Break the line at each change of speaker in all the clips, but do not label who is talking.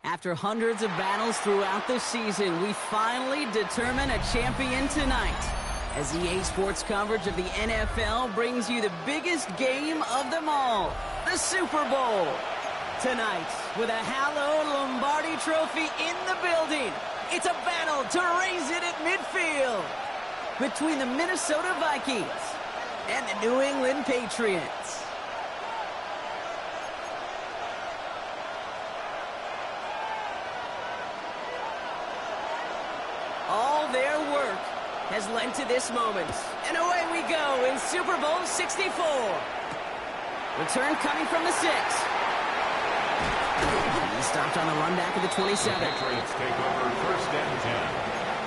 After hundreds of battles throughout the season, we finally determine a champion tonight. As EA Sports coverage of the NFL brings you the biggest game of them all, the Super Bowl. Tonight, with a hallowed Lombardi trophy in the building, it's a battle to raise it at midfield between the Minnesota Vikings and the New England Patriots. All their work has led to this moment. And away we go in Super Bowl 64. Return coming from the 6. He stopped on the run back of the 27.
The Patriots take over first and 10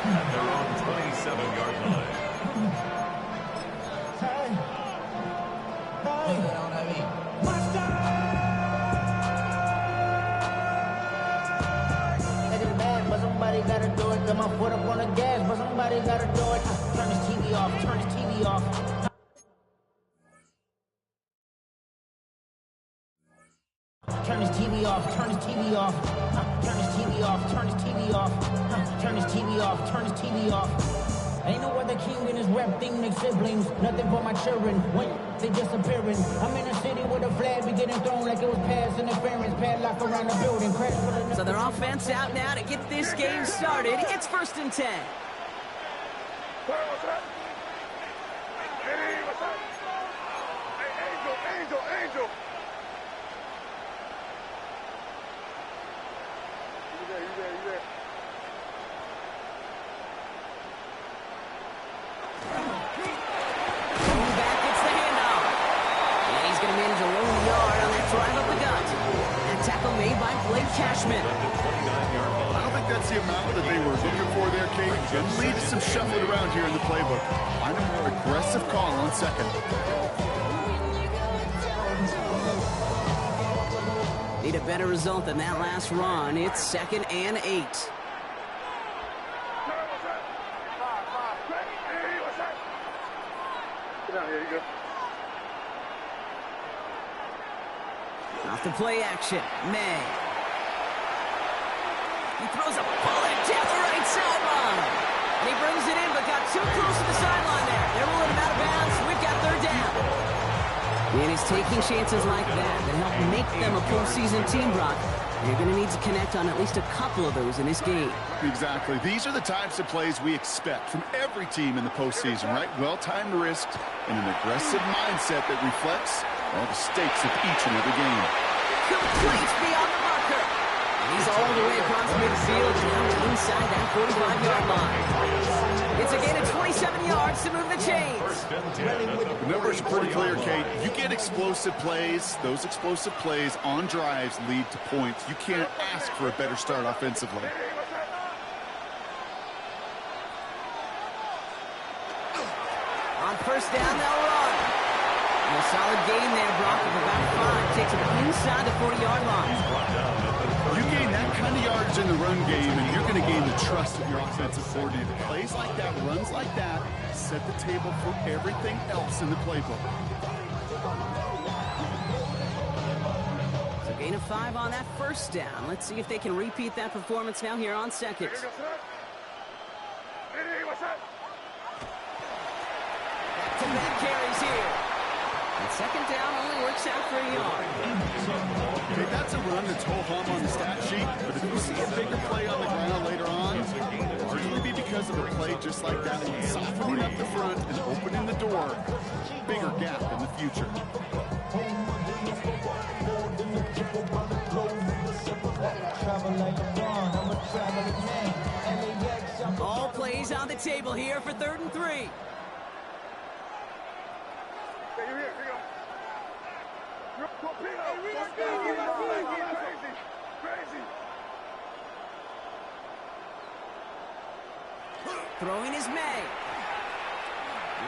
at their own 27-yard line.
Somebody gotta do it. Got my foot up on the gas, but somebody gotta do it. Turn this TV off. Turn this TV off. Turn this TV off. Turn this TV off. Turn this TV off. Turn this TV off. Turn this TV off. Turn this TV off. Ain't no other king in this rap thing, make siblings. Nothing for my children. When they disappearing. I'm in a city with a flag be getting thrown like it was pass interference. Padlock around the building. Crash for the...
So their offense out now to get this game started. It's first and 10.
Angel. You there.
Back gets the handoff. And he's going to manage a lone yard on that drive up the gut. And tackle made by Blake Cashman.
I don't think that's the amount that they were looking for there, Kate. It leads to some shuffling around here in the playbook. Find a more aggressive call on second.
Need a better result than that last run. It's second and 8.
Here you go.
Off the play action, May. He throws a bullet down the right sideline. And he brings it in, but got too close to the sideline there. They're rolling him out of bounds. We've got third down. And he's taking chances like that help make them a postseason team, Brock. You're going to need to connect on at least a couple of those in this game.
Exactly. These are the types of plays we expect from every team in the postseason, right? Well-timed risks and an aggressive mindset that reflects all the stakes of each and every game.
Complete beyond the marker. And he's all the way across midfield now inside that 45-yard line. It's a gain of 27 yards to move the chains.
The numbers are pretty clear, Kate. You get explosive plays. Those explosive plays on drives lead to points. You can't ask for a better start offensively.
On first down, they'll run. And a solid gain there, Brock, of about 5. Takes it inside the 40-yard line.
You gain that kind of yards in the run game, and you're going to gain the trust of your offensive coordinator. Plays like that, runs like that, set the table for everything else in the playbook.
So gain of 5 on that first down. Let's see if they can repeat that performance now here on second. Back-to-back carries here. And second down only works out for a yard.
Okay, that's a run that's ho-hum on the stat sheet, but if you see a bigger play on the ground later on, it'll largely be because of a play just like that, softening up the front and opening the door. Bigger gap in the future.
All plays on the table here for 3rd and 3. Throwing is May.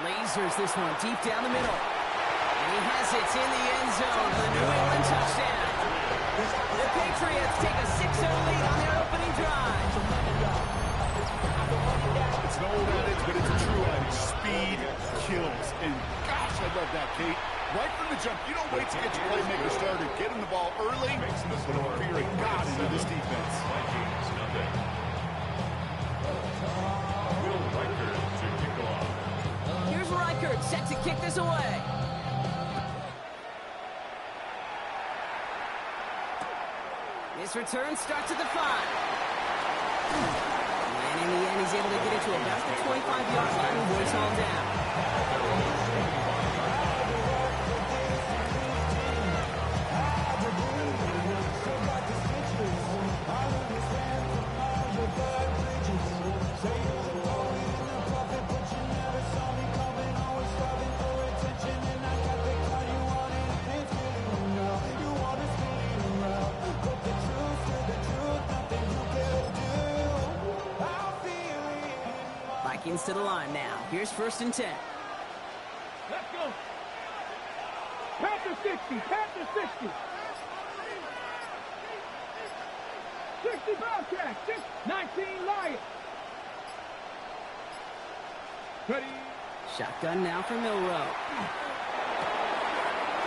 Lasers this one deep down the middle. And he has it in the end zone for the New England touchdown. The Patriots take a 6-0 lead on their opening drive.
It's an old adage, but it's a true adage. Speed kills. And gosh, I love that, Kate. Right from the jump, you don't wait to get your playmaker started. Get him the ball early, makes him put a fear of God into this defense.
Vikings nothing. Will Reichert to kick off.
Here's Reichert set to kick this away. This return starts at the 5. And in the end, he's able to get it to about the 25-yard line and voice all down. Vikings to the line now. Here's 1st and 10.
Let's go. Panther 60. Panther 60. 60 Bobcats. 19 Lions. Ready.
Shotgun now for Milroe.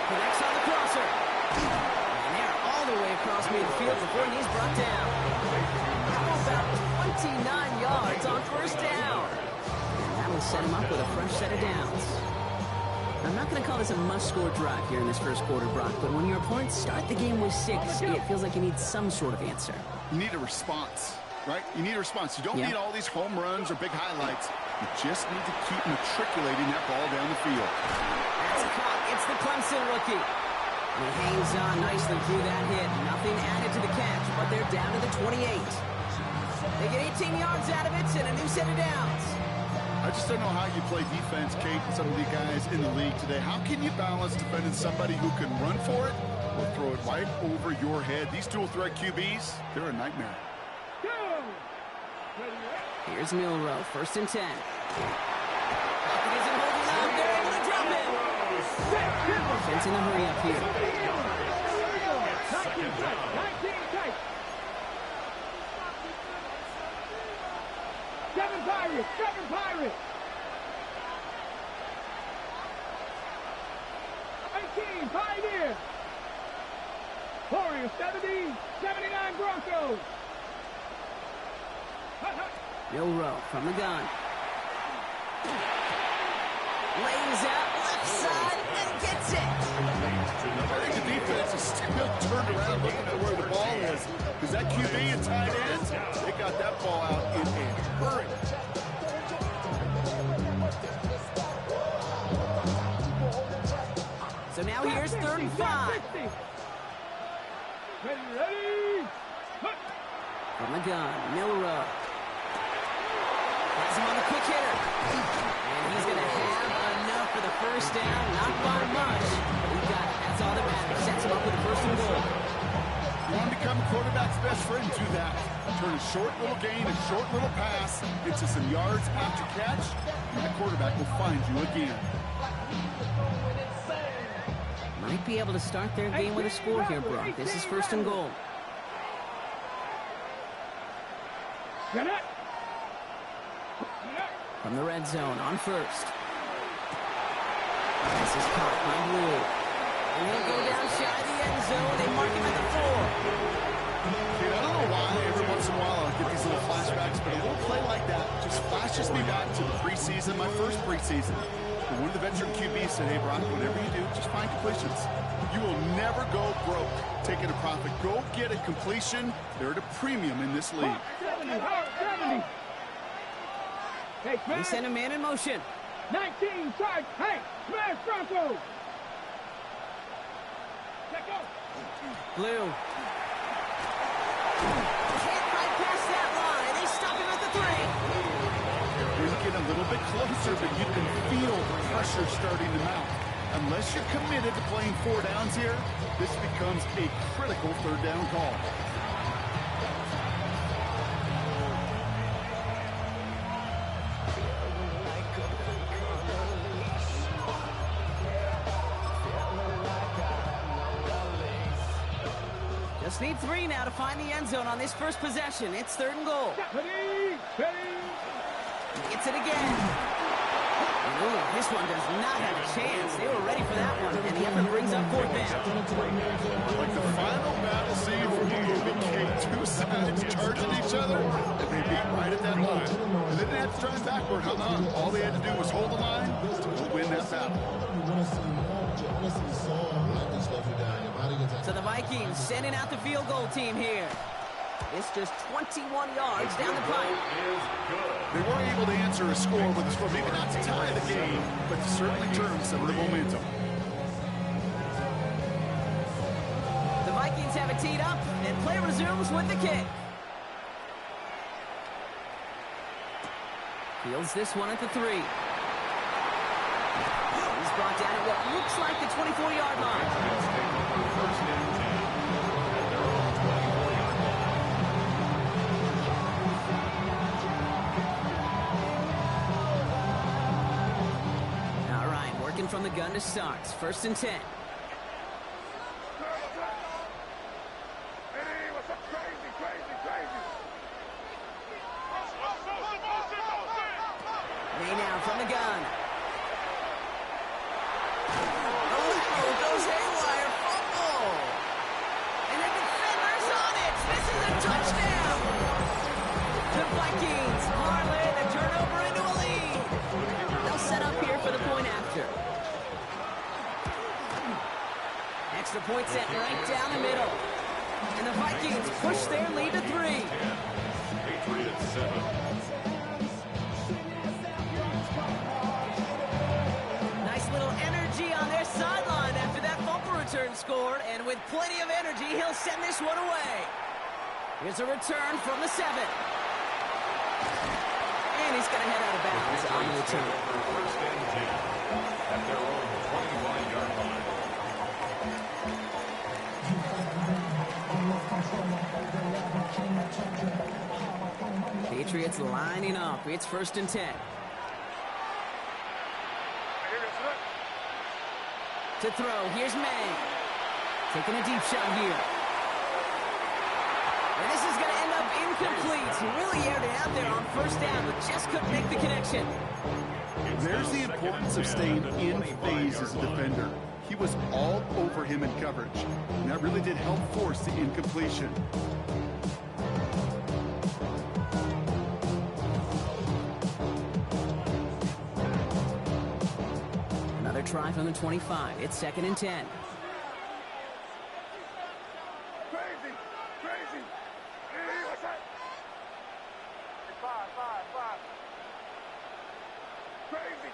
Connects on the crosser. And they're all the way across midfield before he's brought down. How about 29 yards on 1st down? And that will set him up with a fresh set of downs. I'm not going to call this a must-score drive here in this first quarter, Brock, but when your opponents start the game with 6, it feels like you need some sort of answer.
You need a response, right? You need a response. You don't need all these home runs or big highlights. You just need to keep matriculating that ball down the field.
That's caught. It's the Clemson rookie. And he hangs on nicely through that hit. Nothing added to the catch, but they're down to the 28. They get 18 yards out of it and a new set of downs.
I just don't know how you play defense, Kate, and some of the guys in the league today. How can you balance defending somebody who can run for it or throw it right over your head? These dual-threat QBs, they're a nightmare.
Here's Milroe, 1st and 10. He isn't holding up. They're able to drop him. Defense in a hurry up here.
19 tight. 7 Pirates. 18 Pioneers. Warriors 70, 79 Broncos.
Milroe from the gun. Lays out left side and gets it.
I think the defense is still turned around looking at where the ball is. Because that QB and tight ends, they got that ball out in a hurry.
So now here's 3rd and 5.
Ready.
From the gun, Milroe. Has him on the quick hitter. And he's going to have enough for the 1st down. Not by much. But he got it. That's all that matters. Sets him up with a 1st and goal.
You want to become a quarterback's best friend, do that. Turn a short little gain, a short little pass into some yards after catch, and that quarterback will find you again.
Might be able to start their game with a score here, Brock. This is 1st and goal. From the red zone on 1st. This is caught by Blue. And he'll go down shy of the end zone. They mark him at the 4.
I don't know why every once in a while I'll get these little flashbacks, but a little play like that just flashes me back to the preseason, my first preseason. And one of the veteran QBs said, hey, Brock, whatever you do, just find completions. You will never go broke taking a profit. Go get a completion. They're at a premium in this league.
70.
They send a man in motion.
19 strike. Hey, smash Broncos. Let go.
Blue. Can't bypass that line. They stop him at the 3.
You're getting a little bit closer, but you can feel the pressure starting to mount. Unless you're committed to playing 4 downs here, this becomes a critical 3rd down call.
Just need 3 now to find the end zone on this first possession. It's 3rd and goal.
Ready.
Gets it again. Ooh, this one does not have a chance. They were on fourth down.
Like the final battle scene from the movie Cake, two sides charging each other, and they beat right at that line. And they didn't have to drive backward, all they had to do was hold the line to win that battle.
So the Vikings sending out the field goal team here. It's just 21 yards down the pipe.
They weren't able to answer a score with a score, maybe not to tie the game, but to certainly turn some of the momentum.
The Vikings have it teed up, and play resumes with the kick. Fields this one at the 3. He's brought down at what looks like the 24-yard line.
First and 10 at their own 24-yard line.
All right, working from the gun to start. First and 10. May now from the gun. Oh, goes haywire. Fumble. And the defender's on it. This is a touchdown. The Vikings parlay the turnover into a lead. They'll set up here for the point after. Extra point set right down the middle. And the Vikings push their lead to 3.
Patriots 7.
Nice little energy on their sideline after that fumble return scored, and with plenty of energy, he'll send this one away. Here's a return from the 7. And he's going to head out of bounds on the return.
First and 10 at their own 25-yard line.
Patriots lining up. It's first and 10. To throw, here's May. Taking a deep shot here. And this is going to end up incomplete. He really aired it out there on first down, but just couldn't make the connection.
There's the importance of staying in phase as a defender. He was all over him in coverage, and that really did help force the incompletion.
Another try from the 25. It's second and 10.
Crazy! Crazy! Hey, what's that? Five. Crazy!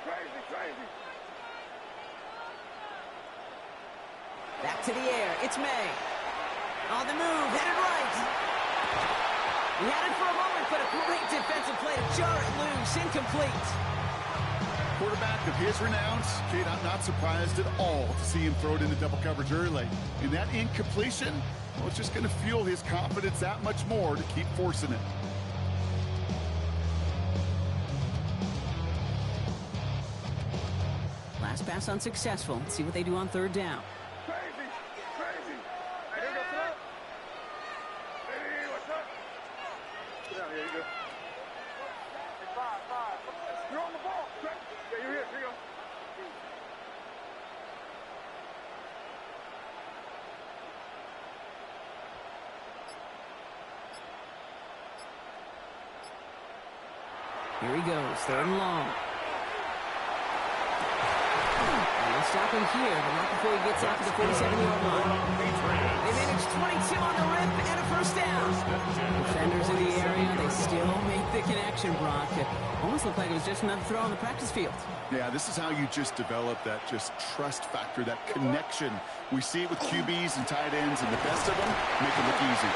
Back to the air. It's May. On the move. Headed right. He had it for a moment, but a great defensive play to jar it loose. Incomplete.
Quarterback of his renown, Kate, I'm not surprised at all to see him throw it into double coverage early. And that incompletion, well, it's just going to fuel his confidence that much more to keep forcing it.
Last pass unsuccessful. Let's see what they do on third down.
Crazy! Hey, here you go, son. Hey, what's up? Yeah, here you go. Hey, five. You're on the ball. Yeah, you're here. Here you go.
Here he goes. Third and long. Stop him here, but not before he gets out to the 47-yard line. They managed 22 on the rip and a first down. Defenders in the area, they still make the connection, Brock. It almost looked like it was just another throw on the practice field.
Yeah, this is how you just develop that just trust factor, that connection. We see it with QBs and tight ends, and the best of them make it look easy.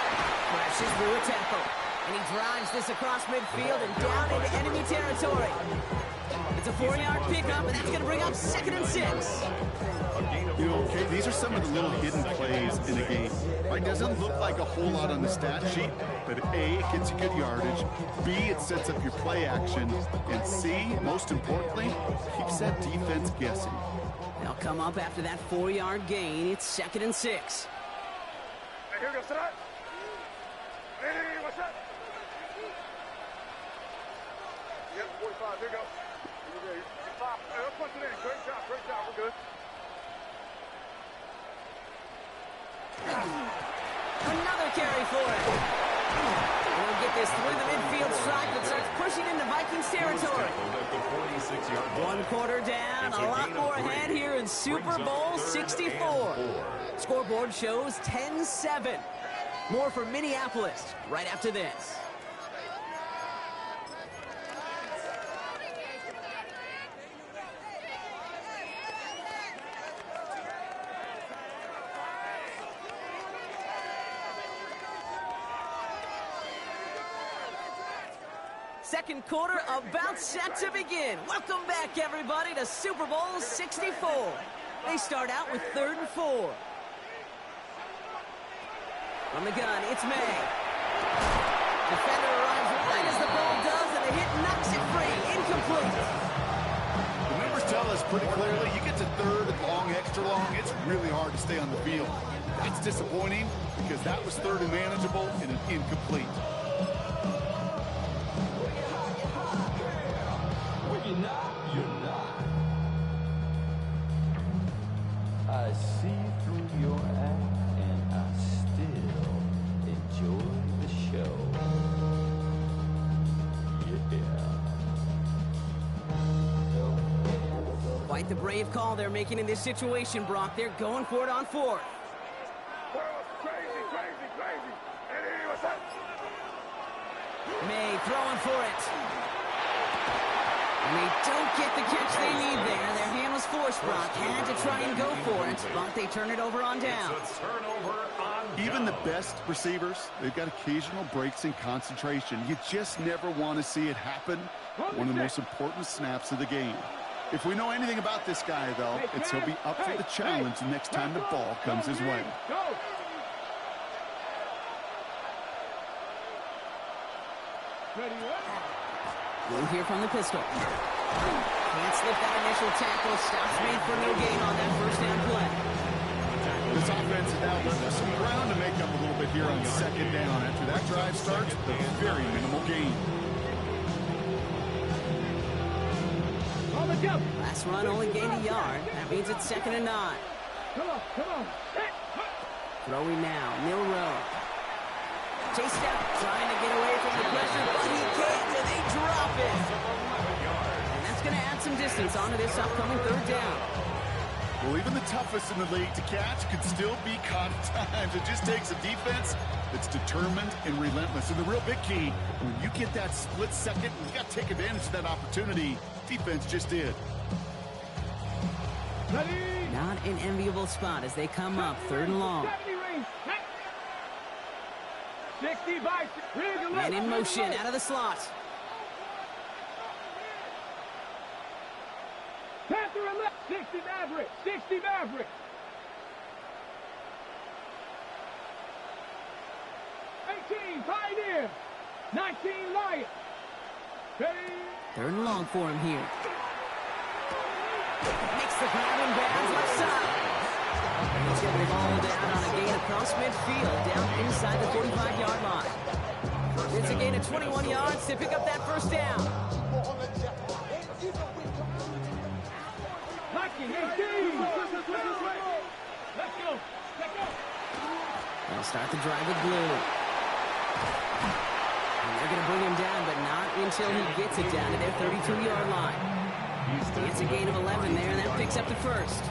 Crashes through a tackle, and he drives this across midfield and down into enemy territory. It's a 4-yard pickup, and that's going to bring up second and 6.
You know, okay, these are some of the little hidden plays in a game. Right, doesn't look like a whole lot on the stat sheet, but A, it gets you good yardage, B, it sets up your play action, and C, most importantly, keeps that defense guessing.
They'll come up after that 4-yard gain. It's second and 6.
Hey, here you go, son. Hey, what's up? Yep, 45. Here you go. Hey, let's punch it in. Great job. We're good.
Another carry for it. And he'll get this through the midfield strike that starts pushing into Vikings territory. 1 quarter down, a lot more ahead here in Super Bowl 64. Scoreboard shows 10-7. More for Minneapolis right after this. Second quarter about set to begin. Welcome back, everybody, to Super Bowl 64. They start out with 3rd and 4. From the gun, it's May. Defender arrives right as the ball does, and the hit knocks it free. Incomplete.
The numbers tell us pretty clearly, you get to 3rd and long, extra long, it's really hard to stay on the field. That's disappointing because that was 3rd and manageable and an incomplete.
You're not. I see through your act, and I still enjoy the show. Yeah.
Quite the brave call they're making in this situation, Brock. They're going for it on 4th.
Crazy. And he was up.
May throwing for it. And they don't get the catch they need there. Their hand was forced, Brock. Had to try and go for it, but they turn it over on down.
Even the best receivers, they've got occasional breaks in concentration. You just never want to see it happen. One of the most important snaps of the game. If we know anything about this guy, though, it's he'll be up for the challenge the next time the ball comes his way.
We'll hear from the pistol. Can't slip that initial tackle. Stops made for no gain on that first down play.
This offense is now left some ground to make up a little bit here on 2nd down. After that drive starts, a very minimal gain.
Last run only gained a yard. That means it's 2nd and 9.
Come on.
Throwing now, Milroe. Chased out, trying to get away from the pressure, but he can't, and they drop it. And that's going to add some distance onto this upcoming 3rd down.
Well, even the toughest in the league to catch could still be caught at times. It just takes a defense that's determined and relentless. And the real big key, when you get that split second, you got to take advantage of that opportunity. Defense just did.
Not an enviable spot as they come up 3rd and long. And in motion, out of the slot.
Panther and left. 60 Maverick. 60 Maverick. 18 Pioneer. 19 Lion.
3rd and long for him here. Makes the grab and bounds left side. He's getting the ball down on a gain across midfield, down inside the 45-yard line. It's a gain of 21 yards to pick up that first down. They'll start the drive with blue. And they're going to bring him down, but not until he gets it down to their 32-yard line. It's a gain of 11 there, and that picks up the first.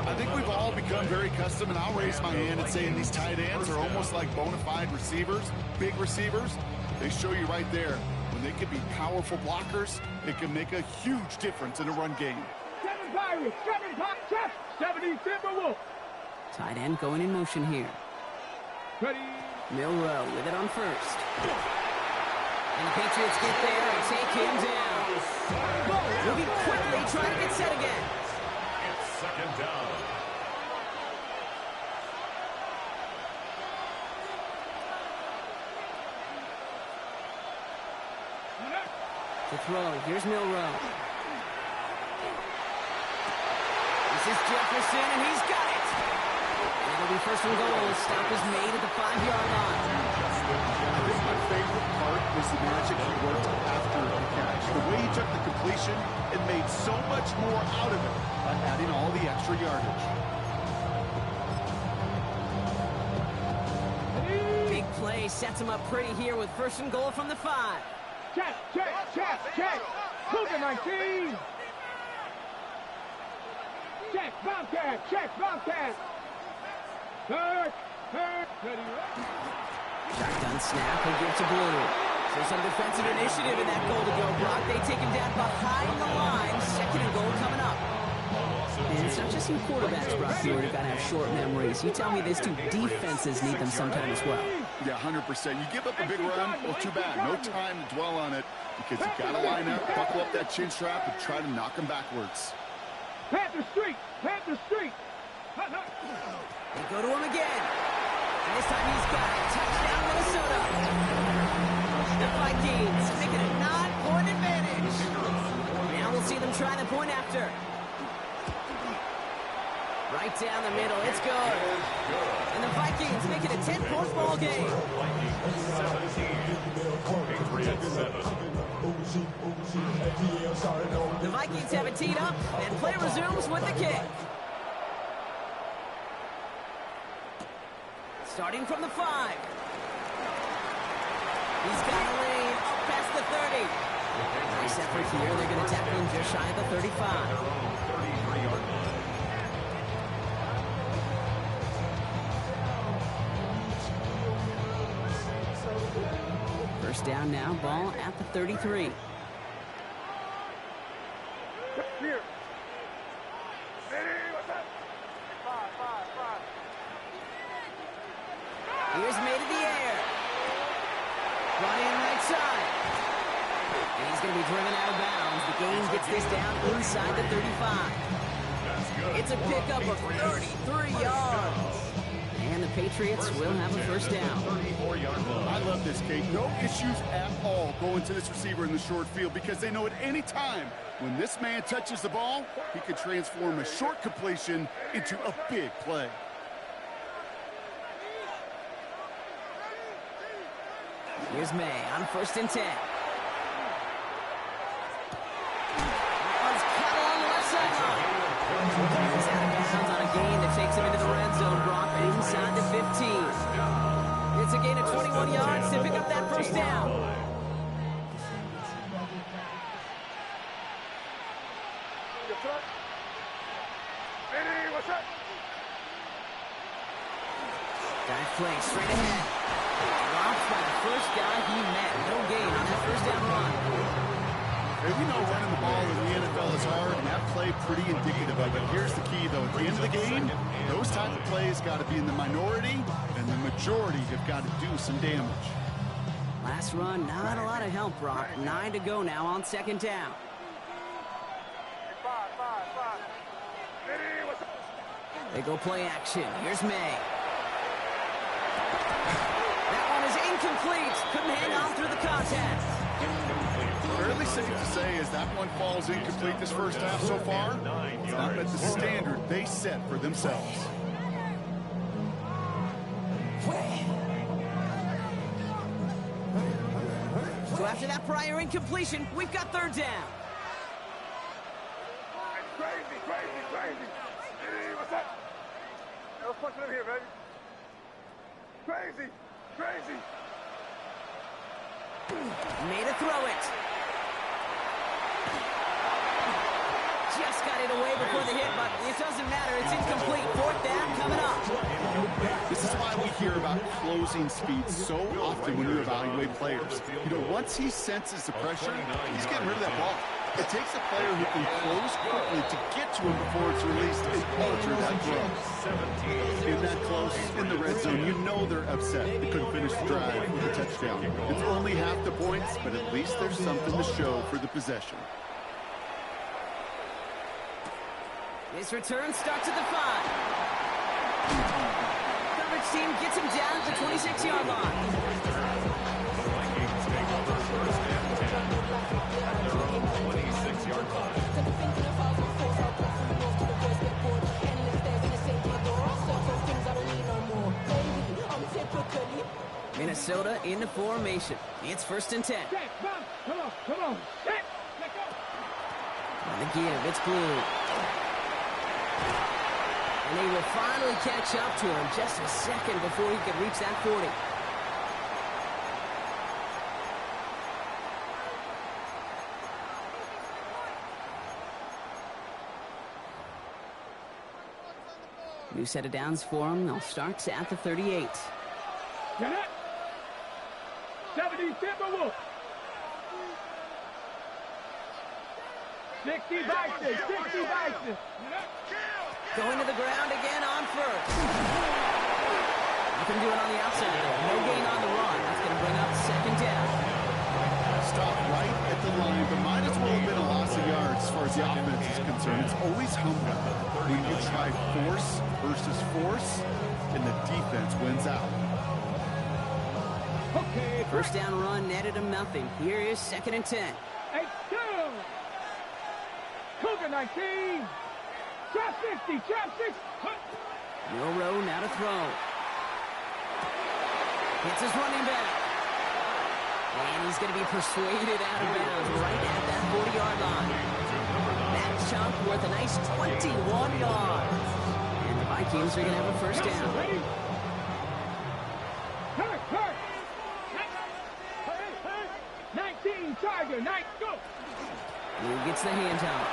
I think we've all become very accustomed, and I'll raise my hand and say these tight ends are almost like bona fide receivers, big receivers. They show you right there, when they can be powerful blockers, it can make a huge difference in a run game.
7 Pirates, 70 Timberwolves.
Tight end going in motion here.
Ready.
Milroe with it on first. And the Patriots get there and take him down. Moving quickly, trying to get set again.
It's 2nd down.
To throw, here's Milroe. This is Jefferson, and he's got it. And it'll be 1st and goal. Stop is made at the 5-yard line.
I think my favorite part was the magic he worked after the catch. The way he took the completion and made so much more out of it by adding all the extra yardage.
sets him up pretty here with first and goal from the 5.
Check, check, check, check. Cougar 19. Check, Bobcat, check, Bobcat. Third, ready.
Shotgun snap, he'll give to Blue. So some defensive initiative in that goal-to-go block. They take him down behind the line. Second and goal coming up. And it's not just in quarterbacks, Brock Stewart, who've got to have short memories. You tell me this too, defenses need them sometime as well.
Yeah, 100%. You give up a big run, well, too bad. No time to dwell on it because you got to line up, buckle up that chin strap, and try to knock them backwards.
Panther Street, Panther Street.
They go to him again. And this time he's got it. Touchdown, Minnesota. The Vikings making a 9-point advantage. Now we'll see them try the point after. Right down the middle, it's good. And the Vikings make it a 10-point ball game.
Vikings 17, Patriots 7.
The Vikings have it teed up, and play resumes with the kick. Starting from the 5. He's got a lane up past the 30. Nice effort here. They're going to tackle him just shy of the 35.
33-yard line.
First down now, ball at the 33.
Here. Ready, what's up? 5.
Here's made in the air. Brought in right side. And he's going to be driven out of bounds. The game gets this down inside the 35. It's a pickup of 33 yards. And the Patriots will have a first down.
34-yard line.
I love this, Kate. No issues at all going to this receiver in the short field because they know at any time when this man touches the ball, he can transform a short completion into a big play.
Here's May on first and 10. That one's caught along the left sideline. He's out of bounds on a gain that takes him into the red zone, Brock, inside the 15. It's a gain of 21 yards to pick up that first down.
Ready, what's up?
Dive play straight ahead. Dropped by the first guy he met. No gain on that first down run.
And we know running the ball in the NFL is hard, and that play pretty indicative of it. Here's the key, though. At the end of the game, those type of plays got to be in the minority, and the majority have got to do some damage.
Last run, not a lot of help, Brock. 9 to go now on second down.
5. Ready, what's up?
They go play action. Here's May. That one is incomplete. Couldn't hang on through the contact.
Fairly safe to say as that one falls incomplete this first half so far, it's not met the standard they set for themselves.
So after that prior incompletion, we've got third down.
Crazy. Ready, what's up? Hey, let's punch it in here, baby. Crazy.
Made a throw it. Just got it away before the hit, but it doesn't matter. It's incomplete. Fourth down coming up.
This is why we hear about closing speed so often when you evaluate players. You know, once he senses the pressure, he's getting rid of that ball. It takes a player who can close quickly to get to him before it's released and alter that throw. In that close, in the red zone, you know they're upset. They couldn't finish the drive with a touchdown. It's only half the points, but at least there's something to show for the possession.
This return starts at the 5. Coverage team gets him down at the 26-yard line.
Vikings take over first and 10 at their own 26-yard line.
Minnesota into formation. It's first and 10.
Come on. Check, go.
On the give, it's Blue. And they will finally catch up to him just a second before he could reach that 40. New set of downs for him. They'll start at the 38.
Get it. 70 Timberwolves. 60 Bison. 60 Bison.
Going to the ground again on first. Nothing doing on the outside. No gain on the run. That's going to bring up second down.
Stop right at the line, but might as well have been a loss of yards as far as the offense is concerned. It's always humbling when you try force versus force, and the defense wins out.
Okay.
First down run netted him nothing. Here is 2nd and 10.
8-2. Cougar 19. Trap 60. Trap 60.
Milroe now to throw. Hits his running back. And he's going to be persuaded out of bounds right at that 40-yard line. That chunk worth a nice 21 yards. And the Vikings are going to have a first down.
Ready? Hurt. 19 Tiger. 9. Go.
He gets the handoff.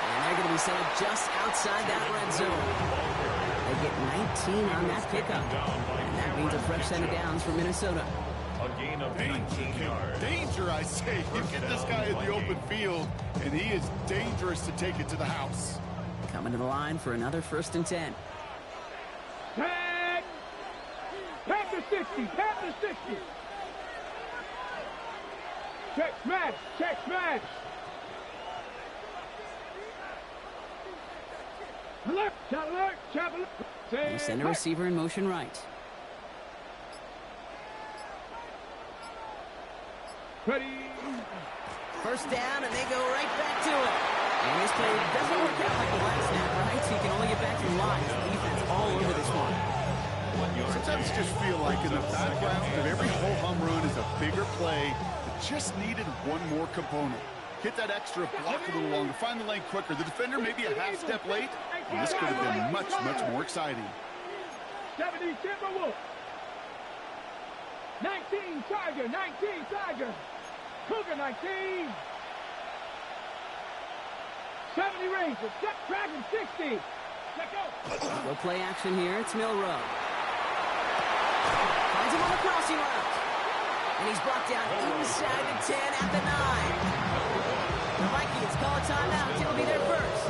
And they're going to be set up just outside that red zone. They get 19 on that pickup. And that means a fresh set of downs for Minnesota.
A gain of 19 yards.
Danger, I say. You get this guy in the open field, and he is dangerous to take it to the house.
Coming to the line for another 1st and 10.
Tag. Panther 60. Panther 60. Check smash. Check smash. Alert. Shot alert. Chop alert.
They send a receiver in motion right.
Ready.
First down, and they go right back to it. And this play doesn't work out like the last snap, right? So you can only get back in line. The defense all over this one.
Sometimes you just feel like in the background of every ho-hum run is a bigger play that just needed one more component. Hit that extra block a little longer, find the lane quicker. The defender may be a half step late, and this could have been much, much more exciting.
70 Timberwolves. 19 Tiger. 19 Tiger. Cougar 19. 70 Rangers. Dragon 60. Let go.
Go play action here. It's Milroe. Finds him on the crossing route. And he's brought down inside the 10 at the 9. The Vikings call a timeout. It'll be their first.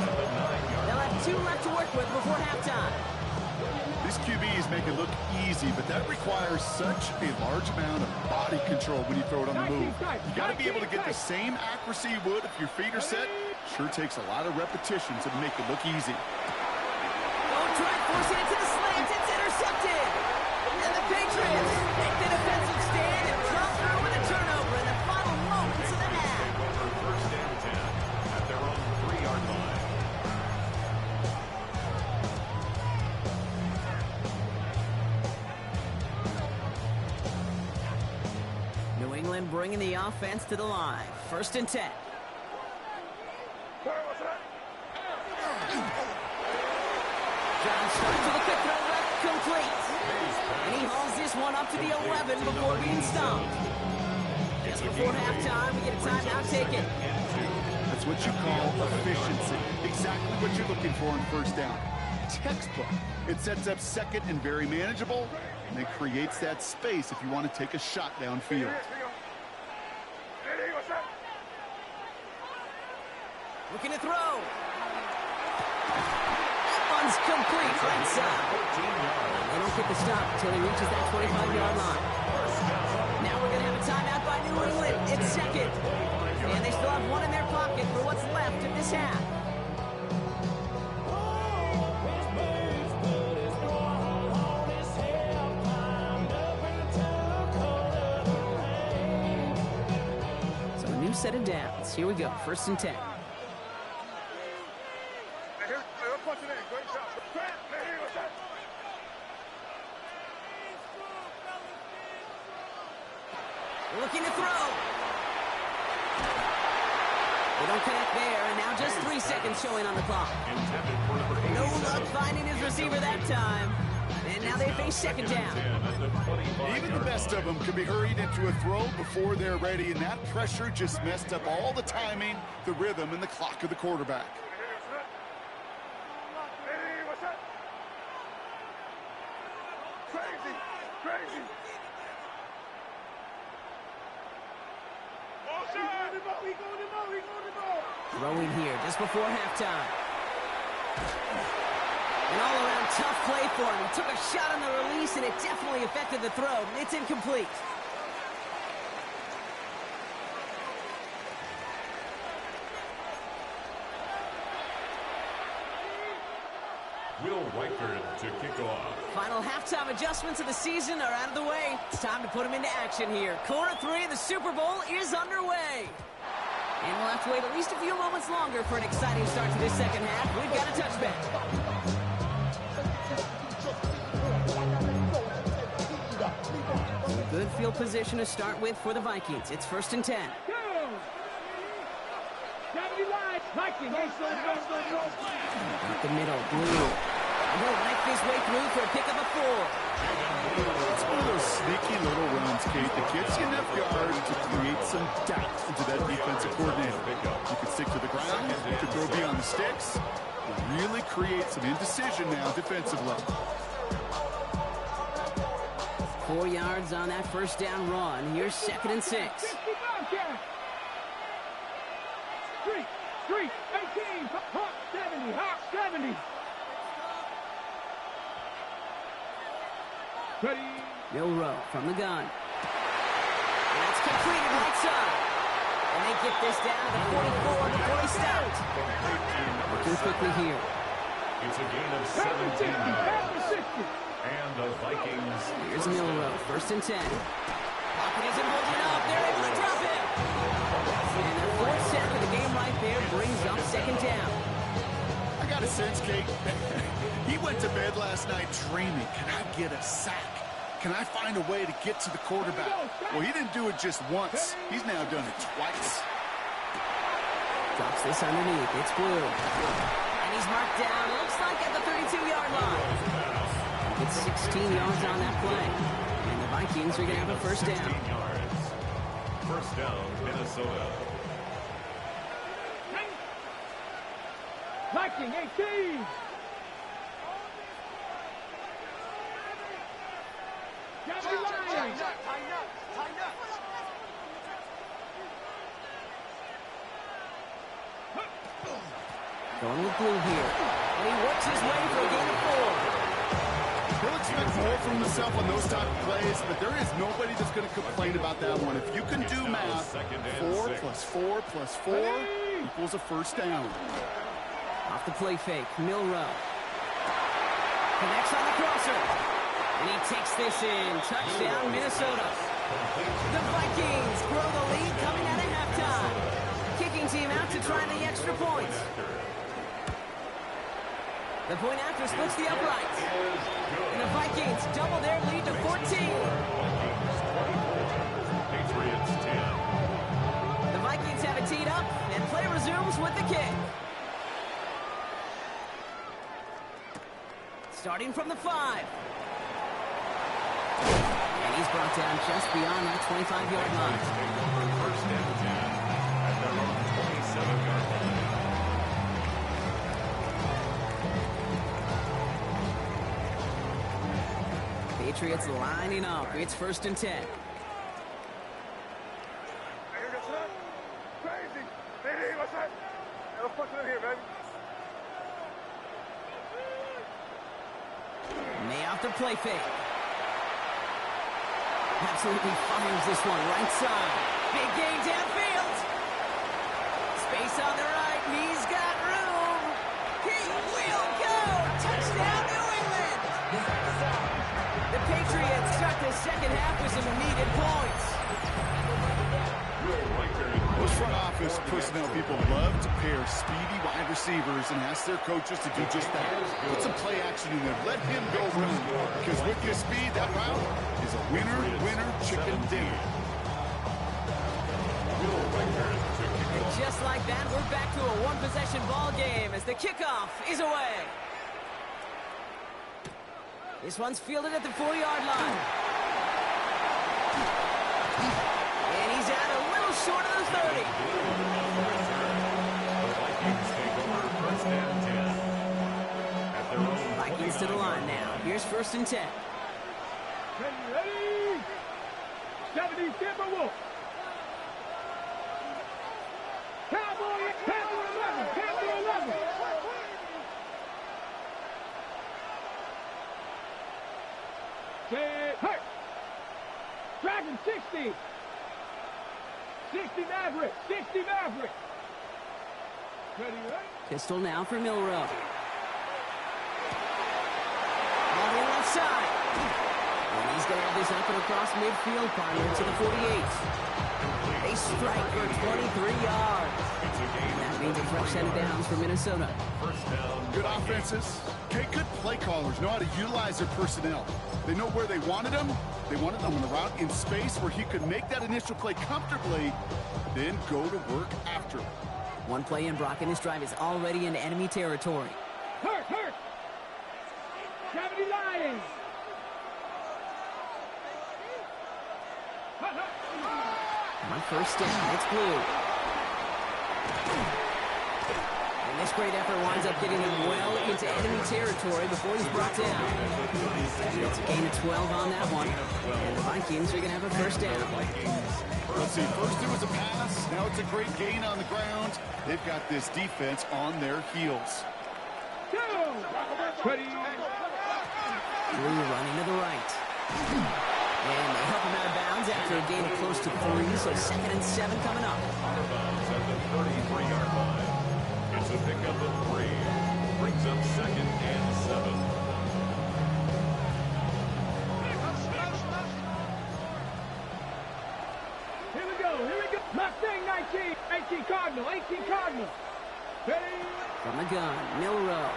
They'll have 2 left to work with before halftime.
These QBs make it look easy, but that requires such a large amount of body control when you throw it on the move. You got to be able to get the same accuracy you would if your feet are set. Sure takes a lot of repetitions to make it look easy.
Oh, try forcing it to the slant. It's intercepted. And the Patriots make the defensive stand and come through with a turnover in the final moments of the half.
First and 10 at their own 3-yard line.
New England bringing the offense to the line. 1st and 10. John starts with a quick throw left, complete. And he hauls this one up to the 11 before being stopped. Just before halftime, we get a timeout taken.
That's what you call efficiency. Exactly what you're looking for on first down. Textbook. It sets up second and very manageable, and it creates that space if you want to take a shot downfield.
Looking to throw. One's complete right side. They don't get the stop until he reaches that 25-yard line. Now we're going to have a timeout by New England. It's second. And they still have one in their pocket for what's left of this half. So a new set of downs. Here we go. 1st and 10. Looking to throw. They don't connect there, and now just 3 seconds showing on the clock. No luck finding his receiver that time. And now they face second down.
Even the best of them can be hurried into a throw before they're ready, and that pressure just messed up all the timing, the rhythm, and the clock of the quarterback.
Crazy.
Throwing here just before halftime. An all-around tough play for him. He took a shot on the release, and it definitely affected the throw. It's incomplete.
Will Reichert to kick off.
Final halftime adjustments of the season are out of the way. It's time to put them into action here. Quarter 3 of the Super Bowl is underway. And we'll have to wait at least a few moments longer for an exciting start to this second half. We've got a touchback. A good field position to start with for the Vikings. It's 1st and 10. Up the middle, Blue. And he'll knife his way through for a pickup of 4.
It's one of those sneaky little runs, Kate, that gets you enough yards to create some doubt into that defensive coordinator. You can stick to the ground, you can throw beyond the sticks, and really create some indecision now defensively.
4 yards on that first down run. Here's 2nd and 6.
3, 18, Hawk 70, Hawk 70. Ready.
Milroe from the gun. And that's completed right side. And they get this down to the 44 before he stopped. Looking quickly here.
It's a gain of 17 yards. And the Vikings.
Here's Milroe, 1st and 10. Pocket isn't holding up. They're able to drop it. And their 4th sack of the game right there brings up 2nd down.
I got a sense, Kate. He went to bed last night dreaming, can I get a sack? Can I find a way to get to the quarterback? Well, he didn't do it just once. He's now done it twice.
Drops this underneath. It's Blue. And he's marked down. It looks like at the 32-yard line. It's 16 yards on that play. And the Vikings are going to have a 1st down.
16 yards. 1st down, Minnesota.
Viking 18.
Going with Blue here. And he works his way for a gain of 4.
He'll expect more from himself on those type of plays, but there is nobody that's going to complain about that one. If you can do math, 4 plus 4 plus 4 equals a 1st down.
Off the play fake, Milroe. Connects on the crosser. And he takes this in. Touchdown, Minnesota. The Vikings grow the lead coming out of halftime. Kicking team out to try the extra points. The point after splits the uprights. And the Vikings double their lead to 14.
Patriots 10.
The Vikings have it teed up, and play resumes with the kick. Starting from the 5. And he's brought down just beyond that 25-yard line.
1st and 10 at their own 27-yard line.
Patriots lining up. It's 1st and 10.
Crazy. Hey, what's that? Let's punch it in here, baby.
May off the play fake. Absolutely fires this one right side. Big gain downfield. Space on the right. He's got room. He will go. Touchdown, New England. The Patriots start the second half with some needed points.
Those front office personnel people love to pair speedy wide receivers and ask their coaches to do just that. Put some play action in there. Let him go run. Because with his speed, that route is a winner, chicken dinner.
And just like that, we're back to a one-possession ball game as the kickoff is away. This one's fielded at the 4-yard line. And he's out a little short of the 30.
Vikings
to the line now. Here's 1st and 10.
Ready? 70 Timberwolves. Cowboy 11. Cowboy 11. Set, hurt. Dragon 60. 60 Maverick. 60 Maverick. Ready?
Pistol now for Milrow. On the left side. And he's going to have this up and across midfield, partner to the 48. They strike for 23 yards. And that means a fresh set of downs for Minnesota.
First down.
Good offenses. Okay, good play callers know how to utilize their personnel. They know where they wanted them. They wanted them on the route in space where he could make that initial play comfortably, then go to work after.
One play in, Brock, and this drive is already into enemy territory.
Hurt. Gravity Lions.
On first down, it's blue. And this great effort winds up getting him well into enemy territory before he's brought down. It's a gain of 12 on that one. And the Vikings are going to have a first down.
Let's see, first it was a pass, now it's a great gain on the ground. They've got this defense on their heels.
Ready?
Blue running to the right. And they help him out of bounds after a gain of close to 3, so 2nd and 7 coming up.
Out of bounds at the 33-yard line. It's a pickup of 3. Brings up 2nd and 7.
Here we go. Mustang 19. 18 Cardinal. Ready?
From the gun, Milrow.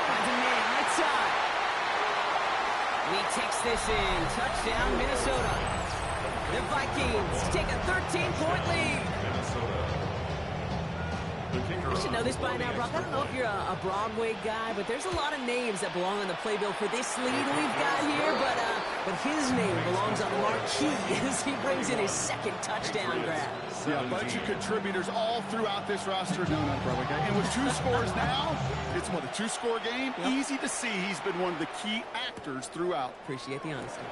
Finds a man right side. And he takes this in. Touchdown, Minnesota. The Vikings take a 13-point lead.
Minnesota. The kicker.
You should know this by now, Brock. I don't know if you're a Broadway guy, but there's a lot of names that belong on the playbill for this lead we've got here. But his name belongs on the marquee as he brings in his 2nd touchdown grab.
Yeah, a bunch of contributors all throughout this roster. No, not Broadway guy. And with 2 scores now, it's what, a 2-score game?
Yep.
Easy to see he's been one of the key actors throughout.
Appreciate the honesty.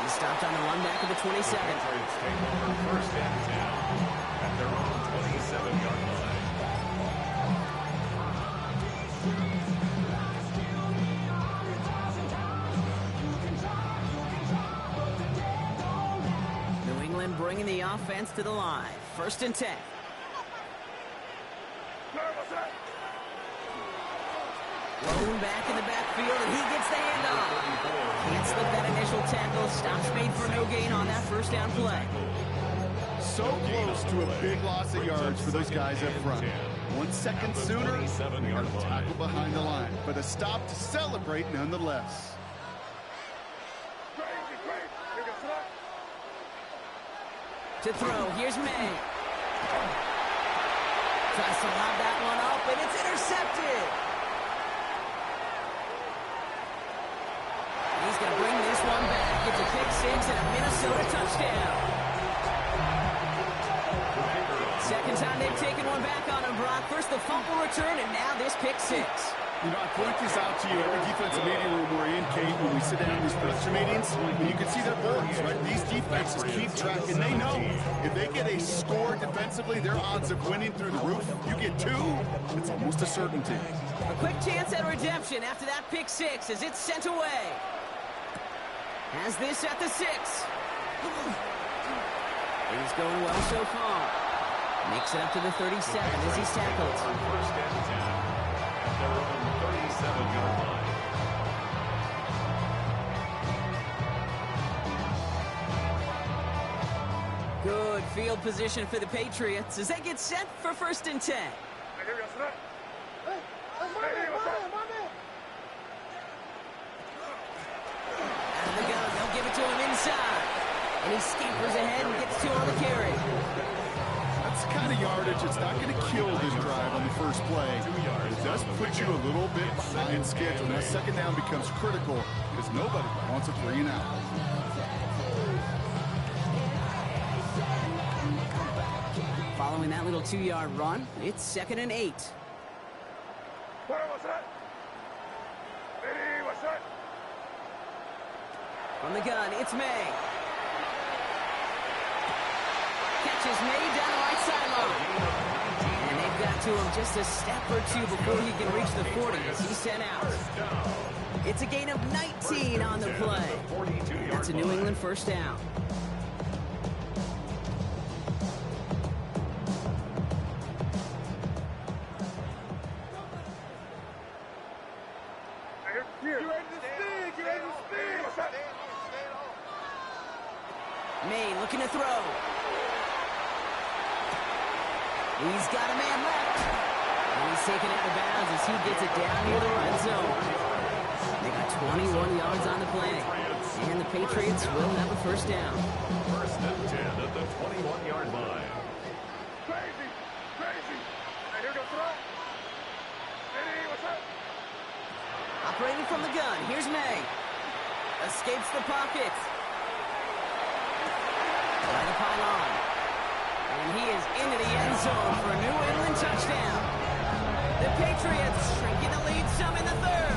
He stopped on the run back of the 27.
Patriots take over first and 10 at their own 27-yard line.
New England bringing the offense to the line. 1st and 10. Lone back in the backfield, and he gets the handoff. Can't slip that initial tackle. Stops made for no gain on that first down play.
So close to a big loss of yards for those guys up front. 1 second sooner, they got a tackle behind the line. But a stop to celebrate nonetheless.
To throw, here's May. Tries to lob that one up, and it's intercepted. He's going to bring this one back. It's a pick 6 and a Minnesota touchdown. 2nd time they've taken one back on him, Brock. First the fumble return, and now this pick 6.
You know, I point this out to you every defensive meeting room we're in, Kate, when we sit down in these production meetings, and you can see their boards, right? These defenses keep track, and they know if they get a score defensively, their odds of winning through the roof. You get 2, it's almost a certainty.
A quick chance at redemption after that pick 6 as it's sent away. Has this at the 6. He's going well so far. Makes it up to the 37 as he's tackled.
First and 10 at their own 37-yard line.
Good field position for the Patriots as they get set for 1st and 10. Out of the gun, they'll give it to him inside. And he scampers ahead and gets 2 on the carry.
That's the kind of yardage that's not going to kill this drive on the first play. It does put you a little bit behind schedule. Now, 2nd down becomes critical because nobody wants a 3 and out.
Following that little 2-yard run, it's 2nd and 8.
what's that? Ready, what's that?
From the gun, it's May. Catches May down the right sideline. And they've got to him just a step or two before he can reach the 40 as he's sent out. It's a gain of 19 on the play. That's a New England first down. May looking to throw. He's got a man left. And he's taken out of bounds as he gets it down near the red zone. They got 21 yards on the play. And the Patriots will have a first down.
First and 10 at the 21-yard line.
Crazy, crazy. Hey, here we go, throw. Ready, what's up?
Operating from the gun, here's May. Escapes the pocket. By the pylon. And he is into the end zone for a New England touchdown. The Patriots shrinking the lead some in the third.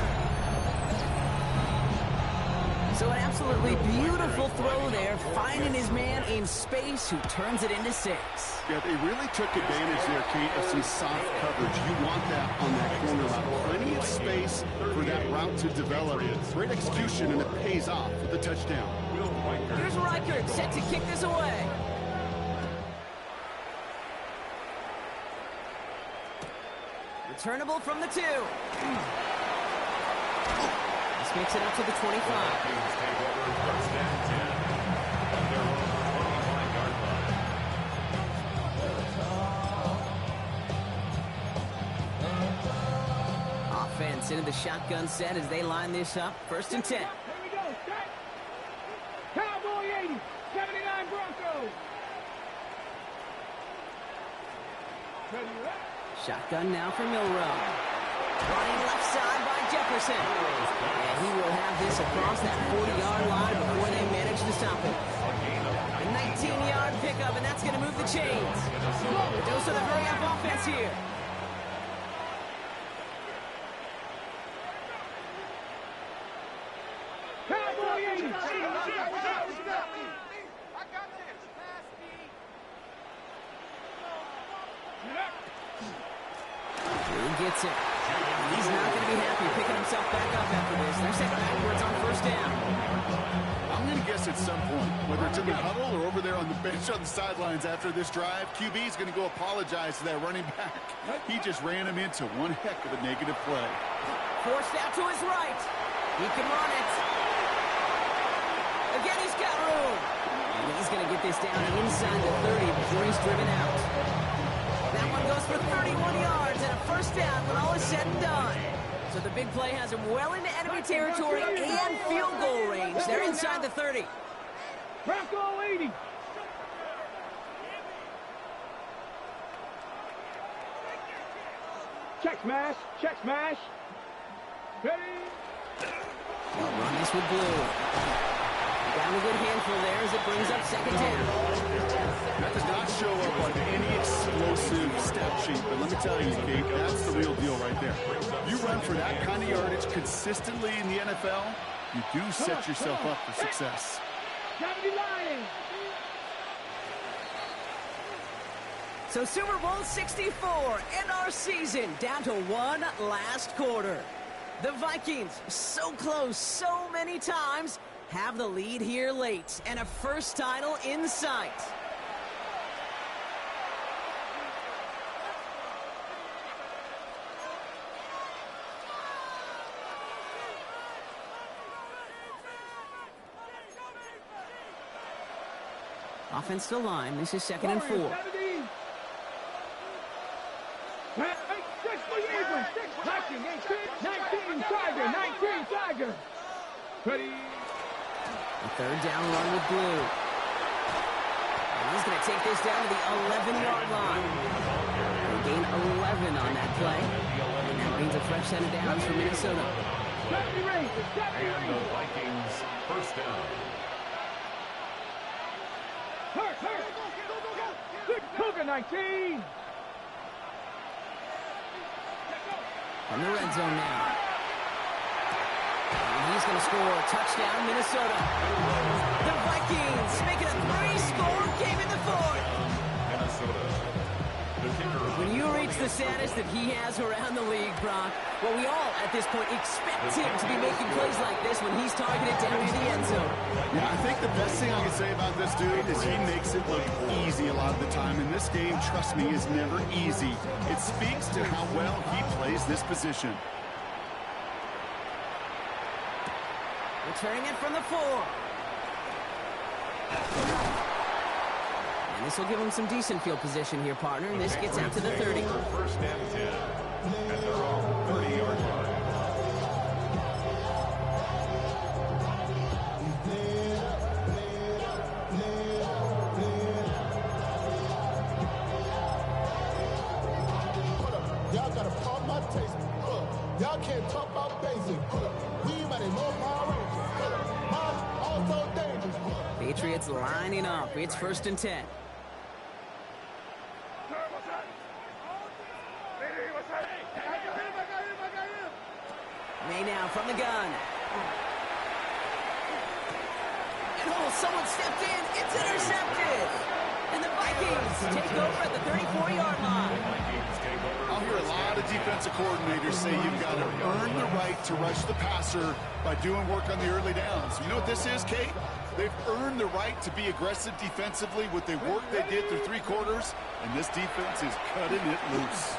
So an absolutely beautiful throw there, finding his man in space who turns it into 6.
Yeah, they really took advantage there, Kate, of some soft coverage. You want that on that corner route. Plenty of space for that route to develop. Great execution, and it pays off with the touchdown.
Here's Reichert set to kick this away. Returnable from the 2. This makes it up to the 25. Offense into the shotgun set as they line this up. First and 10.
Here we go, set. Cowboy 80, 79 Broncos. Ready, right?
Shotgun now for Milrow. Running left side by Jefferson. And he will have this across that 40-yard line before they manage to stop him. A 19-yard pickup, and that's going to move the chains. A dose of the hurry-up offense here.
Cowboy 80.
He gets it. He's not going to be happy picking himself back up after this. They're set backwards on first down.
I'm going to guess at some point, whether it's in the huddle or over there on the bench on the sidelines after this drive, QB is going to go apologize to that running back. He just ran him into one heck of a negative play.
Forced out to his right. He can run it. Again, he's got room. And he's going to get this down inside the 30 before he's driven out. That one goes for 31 yards and a first down when all is said and done. So the big play has him well into enemy territory and field goal range. They're inside the 30.
Bronco 80. Check smash, check smash. Ready?
They'll run this with Blue. Down a good handful there as it brings up second down.
That does not show up on any explosive stat sheet, but let me tell you, Kate, that's the real deal right there. You run for that kind of yardage consistently in the NFL, you do set yourself up for success.
70 Lions.
So Super Bowl 64 and our season down to one last quarter. The Vikings, so close so many times, have the lead here late and a first title in sight. Offense to line. This is second and 4.
70. Hey, 6 for Eagles. 19 Tiger. 19 Tiger. Ready?
A third down run with Blue. And he's going to take this down to the 11-yard line. They gain 11 on that play. And that means a fresh set of downs for Minnesota.
70 Rangers. 70
And the
Rangers.
Vikings first down.
Hurt. Cougar 19.
From the red zone now. And he's going to score. Touchdown, Minnesota. The Vikings making a 3-score game in the fourth.
Minnesota. The kicker.
When you reach the status that he has around the league, Brock, well, we all at this point expect him to be making plays like this when he's targeted down near the end zone.
Yeah, I think the best thing I can say about this dude is he makes it look easy a lot of the time. And this game, trust me, is never easy. It speaks to how well he plays this position.
Returning it from the 4. And this will give him some decent field position here, partner. And this gets out to the 30.
First and 10 at their own 30-yard line.
Y'all gotta pump my taste. Y'all can't talk about basic. We might know Power Rangers. Mine also dangerous.
Patriots lining up. It's first and 10. May now from the gun. And someone stepped in. It's intercepted. And the Vikings take over at the 34-yard line.
I'll hear a lot of defensive coordinators say you've got to earn the right to rush the passer by doing work on the early downs. You know what this is, Kate? They've earned the right to be aggressive defensively with the work they did through 3 quarters, and this defense is cutting it loose.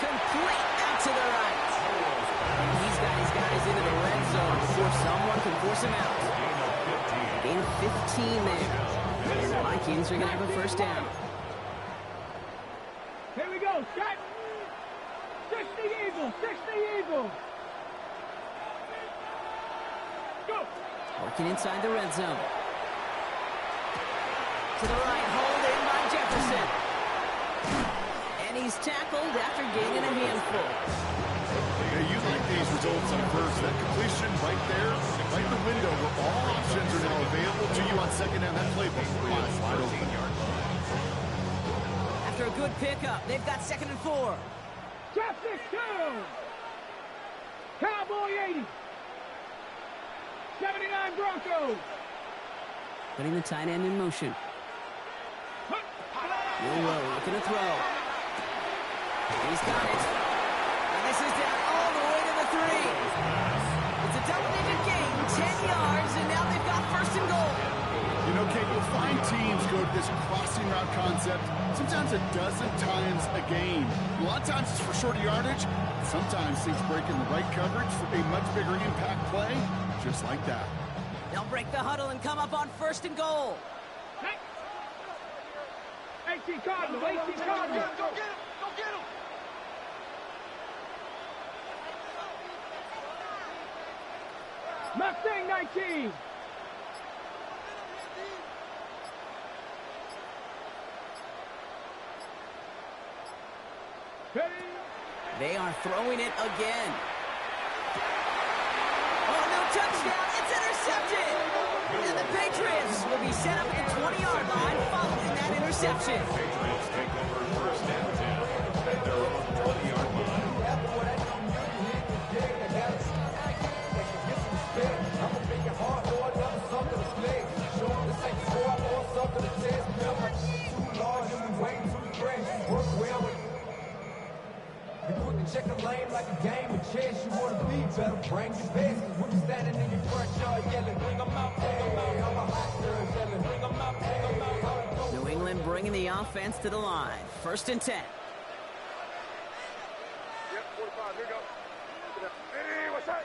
Complete out to the right. And he's got his guys into the red zone before someone can force him out. Gain of 15 there. And the Vikings are going to have a first down.
Here we go, Scott. 60 Eagles, 60 Eagles. Go.
Working inside the red zone. To the right, hold in by Jefferson. And he's tackled after gaining a handful.
Yeah, you like these results on first. That completion right there, right in the window where all options are now available to you on second down. That playbook wide open.
After a good pickup, they've got second and 4.
Drop this down. Cowboy 80. 79 Broncos.
Putting the tight end in motion. Milroe looking to throw. He's got it. And this is down all the way to the 3. It's a double-digit gain, 10 yards, and now they've got first and goal.
You know, Kate, you'll find teams go to this crossing route concept sometimes a dozen times a game. A lot of times it's for shorter yardage. Sometimes things break in the right coverage for a much bigger impact play, just like that.
They'll break the huddle and come up on first and goal.
18 Cardinals, 18 Cardinals. Go get him, go get him. Mustang 19.
They are throwing it again. Oh, no touchdown. It's intercepted. And the Patriots will be set up at the 20-yard line following that interception.
Patriots take over first and 10 at their own 20-yard line.
Check a lane like a game of chess. You want to be better, bring your best. When you standing in your front yard yelling, bring them out, bring them out. I'm a hot girl yelling, bring them out, bring them out.
New England bringing the offense to the line. First and 10.
Yep, 45, here we go. Hey, what's that?